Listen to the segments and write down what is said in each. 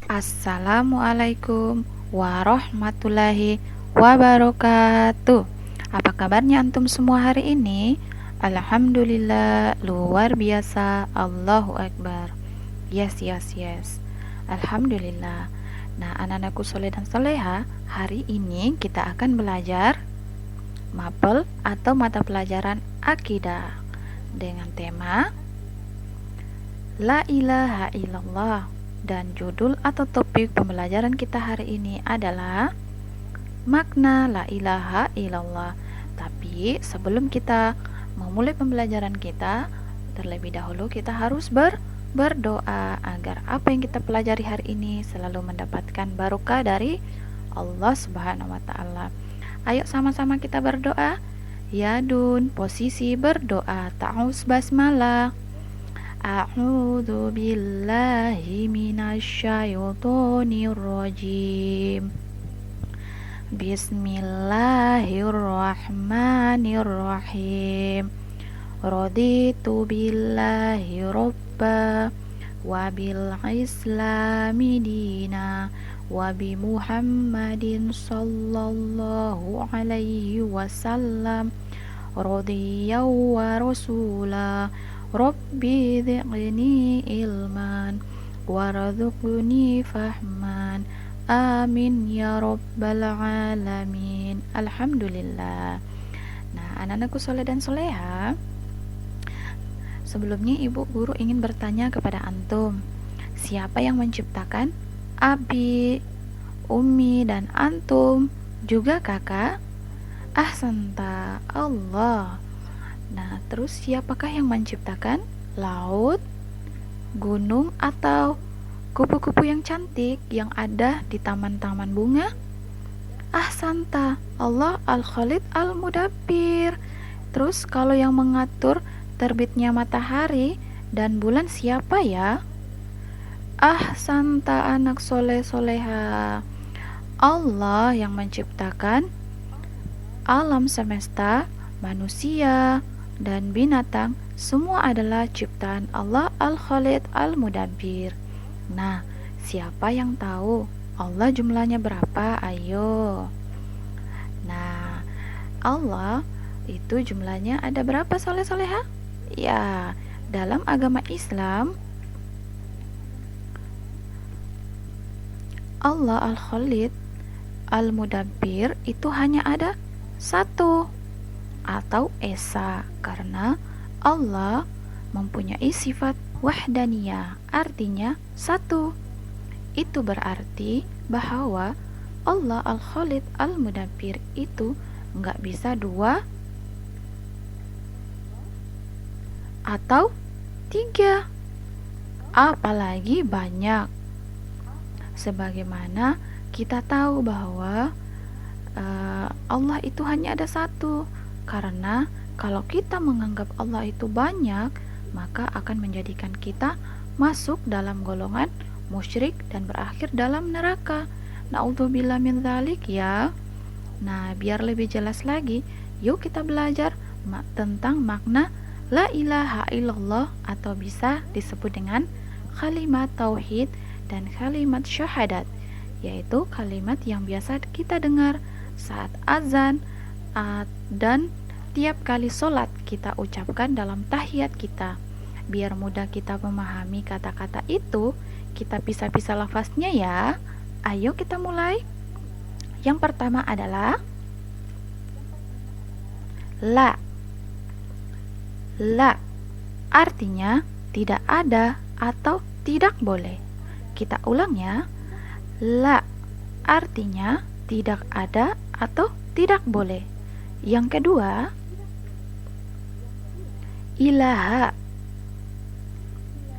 Assalamualaikum warahmatullahi wabarakatuh. Apa kabarnya antum semua hari ini? Alhamdulillah, luar biasa. Allahu Akbar. Yes, yes, yes. Alhamdulillah. Nah, anak-anakku soleh dan soleha, hari ini kita akan belajar mapel atau mata pelajaran akidah dengan tema La ilaha illallah. Dan judul atau topik pembelajaran kita hari ini adalah makna la ilaha illallah. Tapi sebelum kita memulai pembelajaran kita, terlebih dahulu kita harus berdoa agar apa yang kita pelajari hari ini selalu mendapatkan barokah dari Allah Subhanahu wa taala. Ayo sama-sama kita berdoa. Yadun, posisi berdoa, ta'awuz basmalah. A'udzu billahi minasyaitonir rajim. Bismillahirrahmanirrahim. Raditu billahi robba wa bil islami dina wa bi Muhammadin sallallahu alaihi wasallam radiyallahu wa rasulah. Rabbi dzi'ni ilman warzuqni fahman. Amin ya rabbal alamin. Alhamdulillah. Nah, anak-anakku soleh dan soleha, sebelumnya ibu guru ingin bertanya kepada antum, siapa yang menciptakan Abi, Umi, dan antum, juga kakak? Ahsanta, Allah. Nah, terus siapakah yang menciptakan laut, gunung, atau kupu-kupu yang cantik yang ada di taman-taman bunga? Ahsanta, Allah Al-Khalid Al-Mudabbir. Terus kalau yang mengatur terbitnya matahari dan bulan siapa ya? Ahsanta anak soleh soleha. Allah yang menciptakan alam semesta, manusia, dan binatang, semua adalah ciptaan Allah Al-Khalid Al-Mudabbir. Nah, siapa yang tahu Allah jumlahnya berapa? Ayo. Nah, Allah itu jumlahnya ada berapa soleh-soleha? Ya, dalam agama Islam, Allah Al-Khalid Al-Mudabbir itu hanya ada satu atau esa, karena Allah mempunyai sifat wahdaniyah, artinya satu. Itu berarti bahwa Allah Al-Khalid Al-Mudabbir itu nggak bisa dua atau tiga, apalagi banyak. Sebagaimana kita tahu bahwa Allah itu hanya ada satu, karena kalau kita menganggap Allah itu banyak, maka akan menjadikan kita masuk dalam golongan musyrik dan berakhir dalam neraka. Na'udzubillah min dzalik ya. Nah, biar lebih jelas lagi, yuk kita belajar tentang makna la ilaha illallah, atau bisa disebut dengan kalimat tauhid dan kalimat syahadat, yaitu kalimat yang biasa kita dengar saat azan dan tiap kali sholat kita ucapkan dalam tahiyat kita. Biar mudah kita memahami kata-kata itu, kita pisah-pisah lafaznya ya. Ayo kita mulai. Yang pertama adalah la. La artinya tidak ada atau tidak boleh. Kita ulang ya. La artinya tidak ada atau tidak boleh. Yang kedua, ilaha.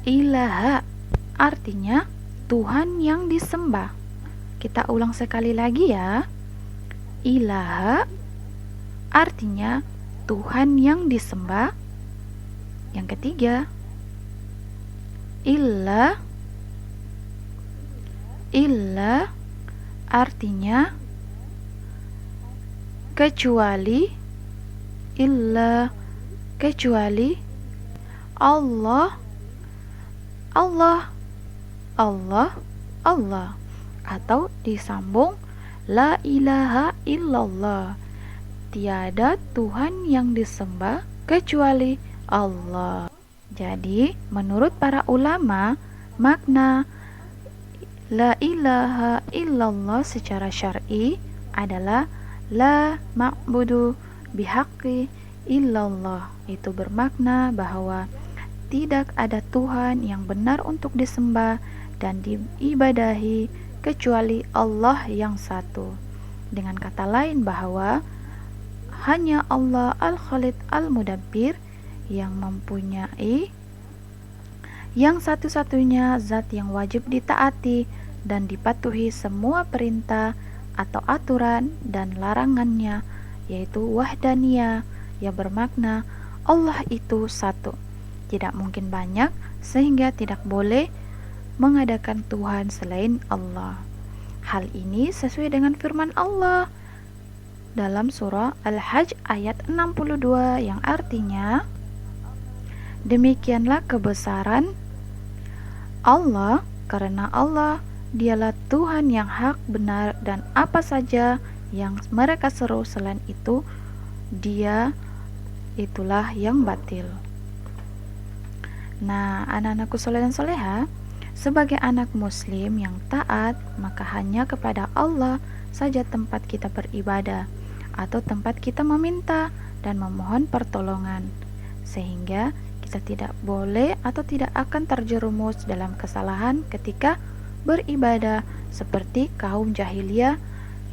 Ilaha artinya Tuhan yang disembah. Kita ulang sekali lagi ya. Ilaha artinya Tuhan yang disembah. Yang ketiga, illa. Illa artinya kecuali. Illa kecuali. Allah. Allah. Allah. Allah, atau disambung la ilaha illallah, tiada Tuhan yang disembah kecuali Allah. Jadi, menurut para ulama, makna la ilaha illallah secara syar'i adalah la ma'budu bihaqqi illallah. Itu bermakna bahwa tidak ada Tuhan yang benar untuk disembah dan diibadahi kecuali Allah yang satu. Dengan kata lain bahwa hanya Allah Al-Khalid Al-Mudabbir yang mempunyai yang satu-satunya zat yang wajib ditaati dan dipatuhi semua perintah atau aturan dan larangannya, yaitu wahdaniyah, yang bermakna Allah itu satu, tidak mungkin banyak, sehingga tidak boleh mengadakan Tuhan selain Allah. Hal ini sesuai dengan firman Allah dalam surah Al-Hajj ayat 62 yang artinya, demikianlah kebesaran Allah, karena Allah dialah Tuhan yang hak benar, dan apa saja yang mereka seru selain itu, Dia itulah yang batil. Nah, anak-anakku soleh dan soleha, sebagai anak muslim yang taat, maka hanya kepada Allah saja tempat kita beribadah atau tempat kita meminta dan memohon pertolongan, sehingga kita tidak boleh atau tidak akan terjerumus dalam kesalahan ketika beribadah seperti kaum jahiliyah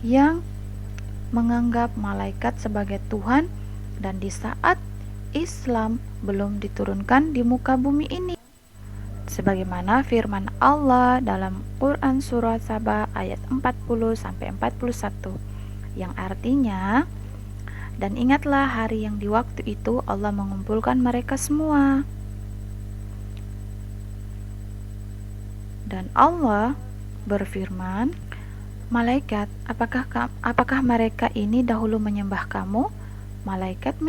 yang menganggap malaikat sebagai Tuhan dan di saat Islam belum diturunkan di muka bumi ini, sebagaimana firman Allah dalam Quran Surah Saba ayat 40-41 yang artinya, dan ingatlah hari yang di waktu itu Allah mengumpulkan mereka semua, dan Allah berfirman, malaikat, apakah mereka ini dahulu menyembah kamu? Malaikat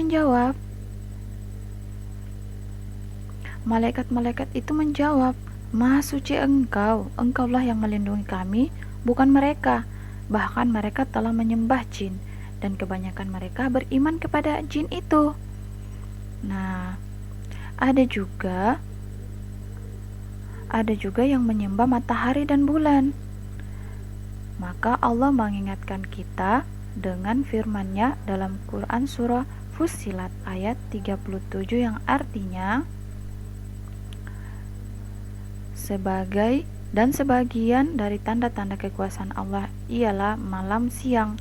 itu menjawab, Maha suci engkaulah yang melindungi kami, bukan mereka. Bahkan mereka telah menyembah jin, dan kebanyakan mereka beriman kepada jin itu. Nah, ada juga yang menyembah matahari dan bulan. Maka Allah mengingatkan kita dengan firman-Nya dalam Quran surah Fussilat ayat 37 yang artinya, sebagian dari tanda-tanda kekuasaan Allah ialah malam siang,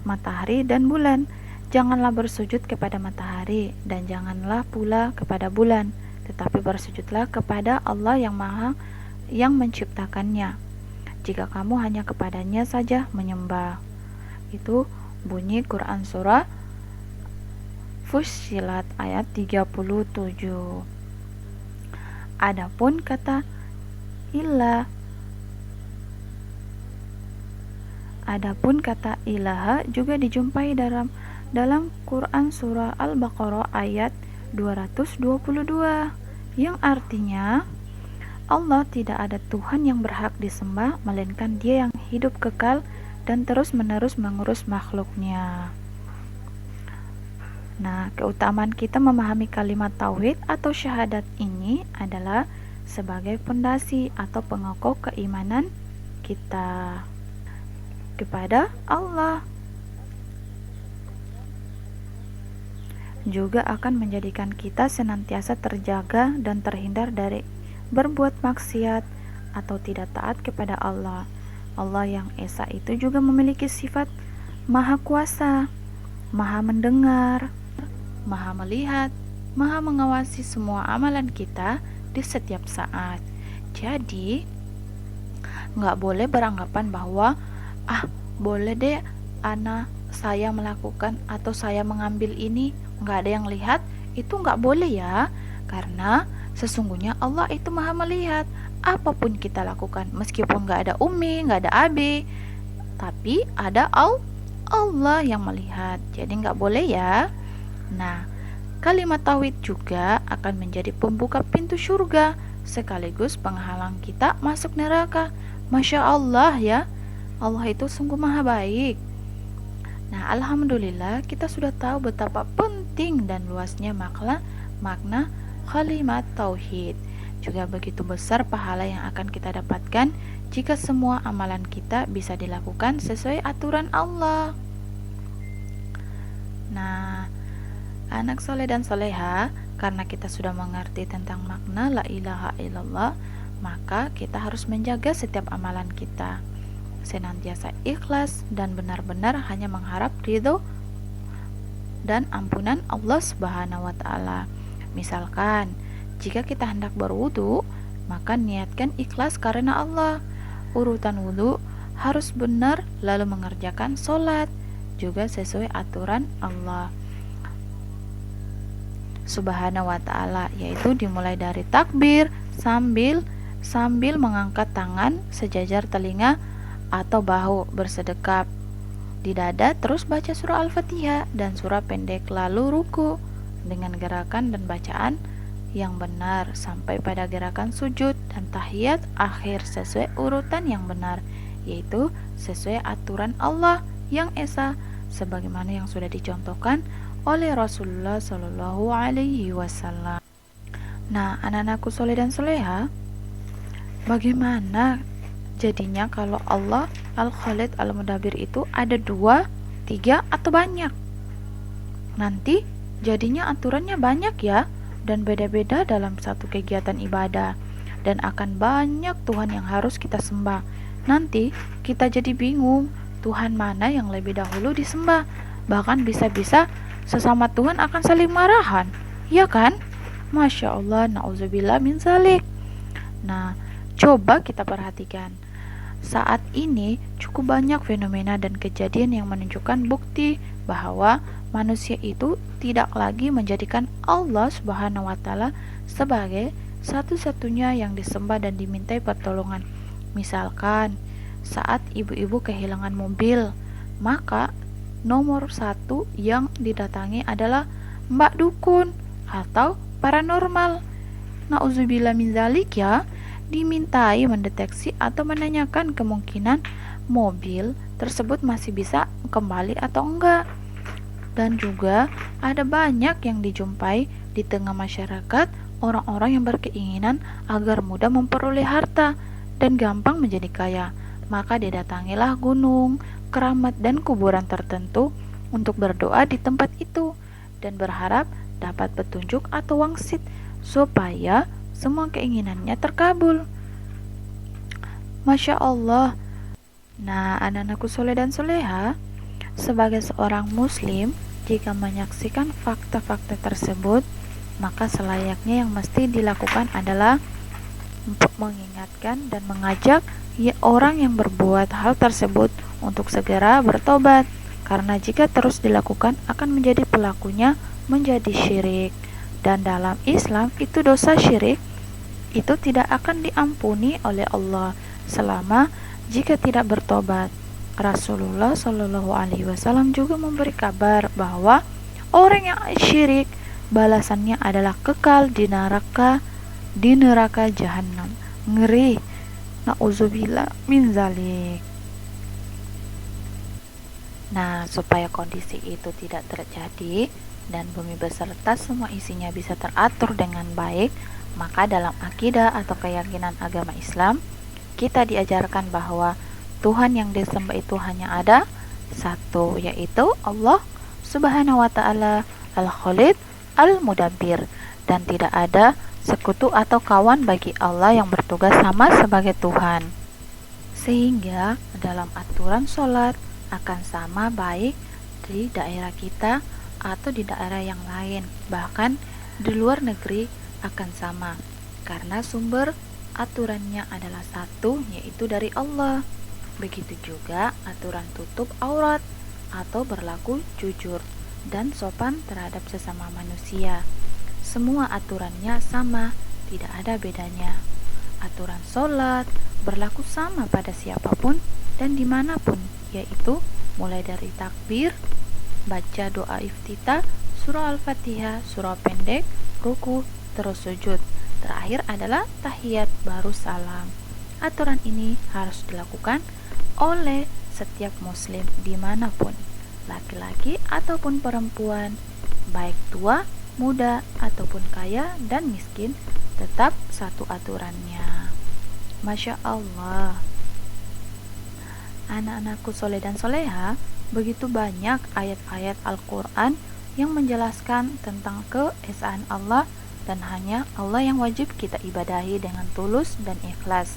matahari dan bulan. Janganlah bersujud kepada matahari dan janganlah pula kepada bulan, tetapi bersujudlah kepada Allah yang menciptakannya. Jika kamu hanya kepadanya saja menyembah. Itu bunyi Quran surah Fussilat ayat 37. Adapun kata ilaha juga dijumpai dalam Quran surah Al-Baqarah ayat 222 yang artinya, Allah tidak ada Tuhan yang berhak disembah melainkan Dia yang hidup kekal dan terus-menerus mengurus makhluknya. Nah, keutamaan kita memahami kalimat tauhid atau syahadat ini adalah sebagai fondasi atau pengokoh keimanan kita kepada Allah. Juga akan menjadikan kita senantiasa terjaga dan terhindar dari berbuat maksiat atau tidak taat kepada Allah. Allah yang Esa itu juga memiliki sifat Maha Kuasa, Maha Mendengar, Maha Melihat, Maha Mengawasi semua amalan kita di setiap saat. Jadi, nggak boleh beranggapan bahwa boleh deh saya melakukan atau saya mengambil ini, nggak ada yang lihat, itu nggak boleh ya, karena sesungguhnya Allah itu Maha Melihat apapun kita lakukan, meskipun nggak ada umi, nggak ada abi, tapi ada Allah yang melihat. Jadi nggak boleh ya. Nah, kalimat tauhid juga akan menjadi pembuka pintu surga sekaligus penghalang kita masuk neraka. Masya Allah ya, Allah itu sungguh maha baik. Nah, alhamdulillah kita sudah tahu betapa penting dan luasnya makna kalimat tauhid. Juga begitu besar pahala yang akan kita dapatkan jika semua amalan kita bisa dilakukan sesuai aturan Allah. Nah, anak soleh dan soleha, karena kita sudah mengerti tentang makna la ilaha illallah, maka kita harus menjaga setiap amalan kita senantiasa ikhlas dan benar-benar hanya mengharap ridho dan ampunan Allah Subhanahu wa taala. Misalkan, jika kita hendak berwudu, maka niatkan ikhlas karena Allah. Urutan wudu harus benar, lalu mengerjakan sholat juga sesuai aturan Allah Subhanahu wa taala, yaitu dimulai dari takbir sambil mengangkat tangan sejajar telinga atau bahu bersedekap di dada, terus baca surah Al-Fatihah dan surah pendek, lalu ruku dengan gerakan dan bacaan yang benar sampai pada gerakan sujud dan tahiyat akhir sesuai urutan yang benar, yaitu sesuai aturan Allah yang esa sebagaimana yang sudah dicontohkan oleh Rasulullah Shallallahu Alaihi Wasallam. Nah, anak-anakku soleh dan soleha, bagaimana jadinya kalau Allah Al-Khalid Al-Mudabbir itu ada 2, 3, atau banyak? Nanti jadinya aturannya banyak ya, dan beda-beda dalam satu kegiatan ibadah, dan akan banyak Tuhan yang harus kita sembah. Nanti kita jadi bingung Tuhan mana yang lebih dahulu disembah. Bahkan bisa-bisa sesama Tuhan akan saling marahan, ya kan? Masya Allah, na'udzubillah min zalik. Nah, coba kita perhatikan. Saat ini cukup banyak fenomena dan kejadian yang menunjukkan bukti bahwa manusia itu tidak lagi menjadikan Allah Subhanahu wa taala sebagai satu-satunya yang disembah dan dimintai pertolongan. Misalkan saat ibu-ibu kehilangan mobil, maka nomor 1 yang didatangi adalah Mbak Dukun atau paranormal. Nauzubillah min zalik ya, dimintai mendeteksi atau menanyakan kemungkinan mobil tersebut masih bisa kembali atau enggak. Dan juga ada banyak yang dijumpai di tengah masyarakat orang-orang yang berkeinginan agar mudah memperoleh harta dan gampang menjadi kaya. Maka didatangilah gunung, keramat dan kuburan tertentu untuk berdoa di tempat itu dan berharap dapat petunjuk atau wangsit supaya semua keinginannya terkabul. Masya Allah. Nah, anak-anakku soleh dan soleha, sebagai seorang muslim, jika menyaksikan fakta-fakta tersebut, maka selayaknya yang mesti dilakukan adalah mengingatkan dan mengajak orang yang berbuat hal tersebut untuk segera bertobat, karena jika terus dilakukan akan menjadi pelakunya menjadi syirik. Dan dalam Islam itu dosa syirik itu tidak akan diampuni oleh Allah selama jika tidak bertobat. Rasulullah Shallallahu Alaihi Wasallam juga memberi kabar bahwa orang yang syirik balasannya adalah kekal di neraka jahanam. Ngeri. Nauzubillah min zalik. Nah, supaya kondisi itu tidak terjadi dan bumi beserta semua isinya bisa teratur dengan baik, maka dalam akidah atau keyakinan agama Islam, kita diajarkan bahwa Tuhan yang disembah itu hanya ada satu, yaitu Allah Subhanahu wa taala Al-Khalid Al-Mudabbir, dan tidak ada sekutu atau kawan bagi Allah yang bertugas sama sebagai Tuhan. Sehingga dalam aturan sholat akan sama baik di daerah kita atau di daerah yang lain, bahkan di luar negeri akan sama, karena sumber aturannya adalah satu, yaitu dari Allah. Begitu juga aturan tutup aurat atau berlaku jujur dan sopan terhadap sesama manusia. Semua aturannya sama, tidak ada bedanya. Aturan sholat berlaku sama pada siapapun dan dimanapun, yaitu mulai dari takbir, baca doa iftitah, surah Al-Fatihah, surah pendek, ruku, terus sujud, terakhir adalah tahiyat baru salam. Aturan ini harus dilakukan oleh setiap muslim dimanapun, laki-laki ataupun perempuan, baik tua, muda, ataupun kaya dan miskin, tetap satu aturannya. Masya Allah. Anak-anakku soleh dan soleha, begitu banyak ayat-ayat Al-Quran yang menjelaskan tentang keesaan Allah dan hanya Allah yang wajib kita ibadahi dengan tulus dan ikhlas.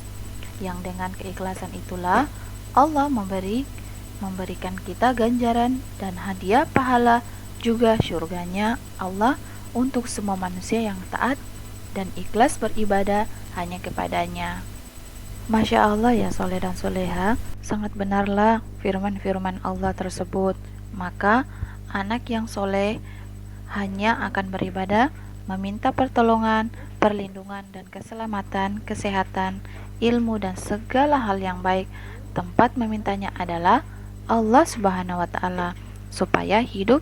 Yang dengan keikhlasan itulah Allah memberikan kita ganjaran dan hadiah pahala juga surganya Allah untuk semua manusia yang taat dan ikhlas beribadah hanya kepadanya. Masya Allah ya soleh dan soleha, sangat benarlah firman-firman Allah tersebut. Maka anak yang soleh hanya akan beribadah, meminta pertolongan, perlindungan dan keselamatan, kesehatan, ilmu dan segala hal yang baik. Tempat memintanya adalah Allah Subhanahu wa taala supaya hidup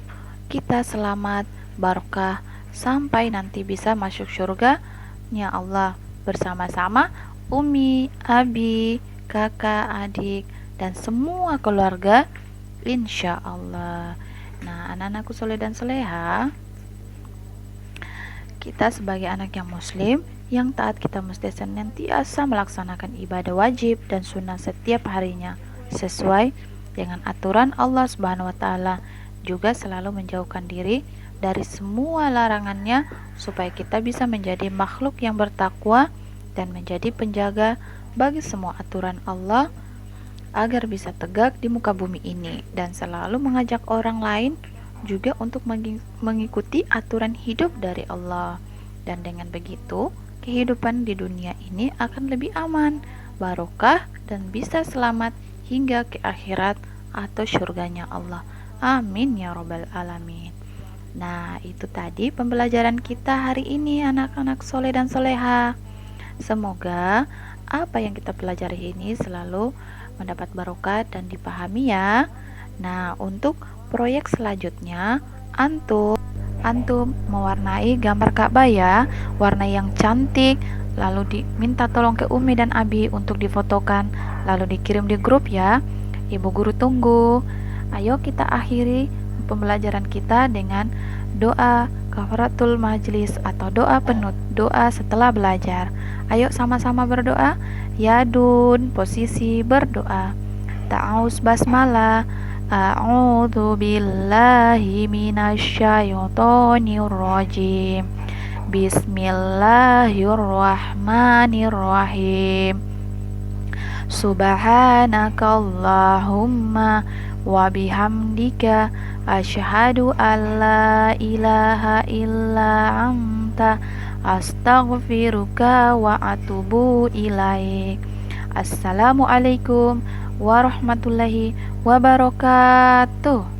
kita selamat, barokah sampai nanti bisa masuk surga-Nya Allah bersama-sama umi, abi, kakak, adik dan semua keluarga insya Allah. Nah, anak-anakku soleh dan soleha, kita sebagai anak yang muslim yang taat, kita mesti senantiasa melaksanakan ibadah wajib dan sunnah setiap harinya sesuai dengan aturan Allah Subhanahu wa taala, juga selalu menjauhkan diri dari semua larangannya supaya kita bisa menjadi makhluk yang bertakwa dan menjadi penjaga bagi semua aturan Allah agar bisa tegak di muka bumi ini, dan selalu mengajak orang lain juga untuk mengikuti aturan hidup dari Allah. Dan dengan begitu, kehidupan di dunia ini akan lebih aman, barokah, dan bisa selamat hingga ke akhirat atau surganya Allah. Amin ya robbal alamin. Nah, itu tadi pembelajaran kita hari ini anak-anak soleh dan soleha. Semoga apa yang kita pelajari ini selalu mendapat barokah dan dipahami ya. Nah, untuk proyek selanjutnya, antum mewarnai gambar Ka'bah ya, warna yang cantik, lalu diminta tolong ke Umi dan Abi untuk difotokan, lalu dikirim di grup ya. Ibu guru tunggu. Ayo kita akhiri pembelajaran kita dengan doa kafaratul majlis atau doa penutup, doa setelah belajar. Ayo sama-sama berdoa. Yadun, posisi berdoa. Ta'awuz basmalah. A'udzu billahi minasyaitonir rajim. Bismillahirrahmanirrahim. Subhanakallahumma wa bihamdika asyhadu an la ilaha illa anta astaghfiruka wa atubu ilaik. Assalamualaikum warahmatullahi wabarakatuh.